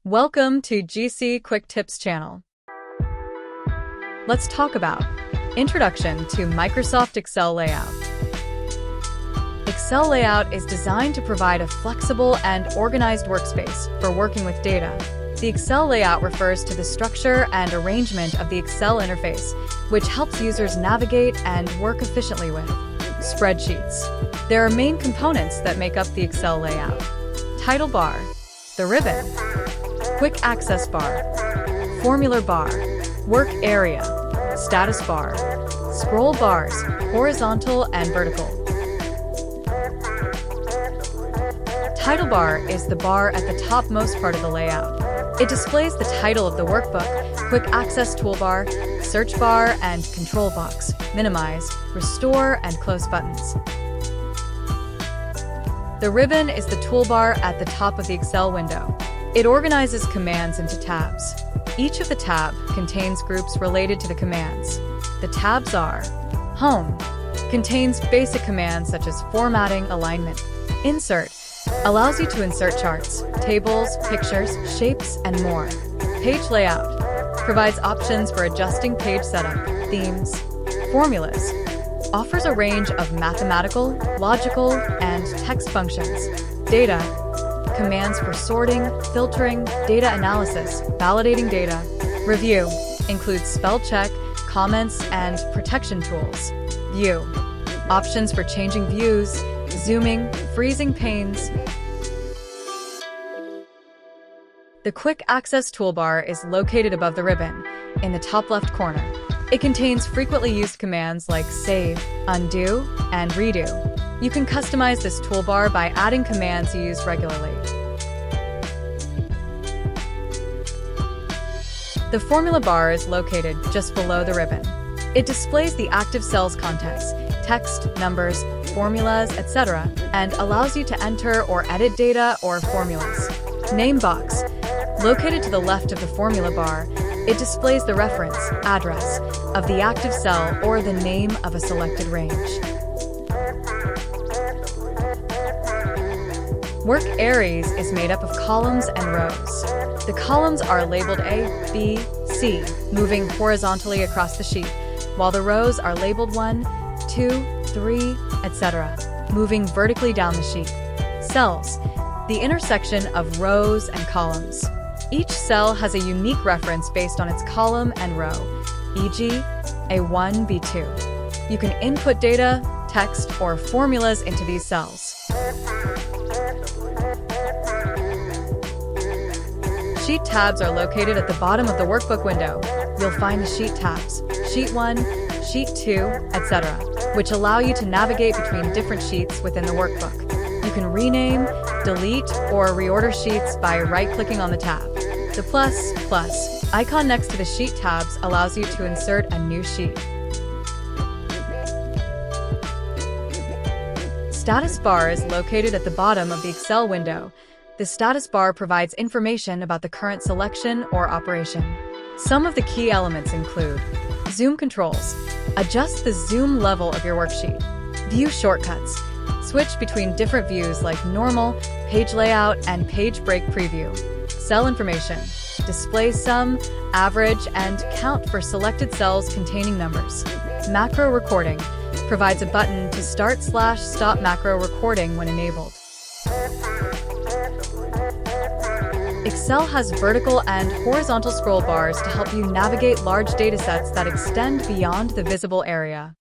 Welcome to GC Quick Tips channel. Let's talk about Introduction to Microsoft Excel Layout. Excel Layout is designed to provide a flexible and organized workspace for working with data. The Excel layout refers to the structure and arrangement of the Excel interface, which helps users navigate and work efficiently with spreadsheets. There are main components that make up the Excel layout: title bar, the ribbon, quick access bar, formula bar, work area, status bar, scroll bars, horizontal and vertical. Title bar is the bar at the topmost part of the layout. It displays the title of the workbook, quick access toolbar, search bar, and control box, minimize, restore, and close buttons. The ribbon is the toolbar at the top of the Excel window. It organizes commands into tabs. Each of the tabs contains groups related to the commands. The tabs are: Home contains basic commands such as formatting, alignment. Insert allows you to insert charts, tables, pictures, shapes, and more. Page layout provides options for adjusting page setup. Themes. Formulas offers a range of mathematical, logical, and text functions. Data commands for sorting, filtering, data analysis, validating data. Review includes spell check, comments, and protection tools. View options for changing views, zooming, freezing panes. The Quick Access toolbar is located above the ribbon, in the top left corner. It contains frequently used commands like save, undo, and redo. You can customize this toolbar by adding commands you use regularly. The formula bar is located just below the ribbon. It displays the active cells contents, text, numbers, formulas, etc., and allows you to enter or edit data or formulas. Name box. Located to the left of the formula bar, it displays the reference, address, of the active cell or the name of a selected range. Work Areas is made up of columns and rows. The columns are labeled A, B, C, moving horizontally across the sheet, while the rows are labeled 1, 2, 3, etc., moving vertically down the sheet. Cells, the intersection of rows and columns. Each cell has a unique reference based on its column and row, e.g., A1, B2. You can input data, text, or formulas into these cells. Sheet tabs are located at the bottom of the workbook window. You'll find the sheet tabs, Sheet 1, Sheet 2, etc., which allow you to navigate between different sheets within the workbook. You can rename, delete, or reorder sheets by right-clicking on the tab. The plus icon next to the sheet tabs allows you to insert a new sheet. Status bar is located at the bottom of the Excel window. The status bar provides information about the current selection or operation. Some of the key elements include zoom controls. Adjust the zoom level of your worksheet. View shortcuts. Switch between different views like normal, page layout, and page break preview. Cell information. Display sum, average, and count for selected cells containing numbers. Macro recording provides a button to start/stop macro recording when enabled. Excel has vertical and horizontal scroll bars to help you navigate large datasets that extend beyond the visible area.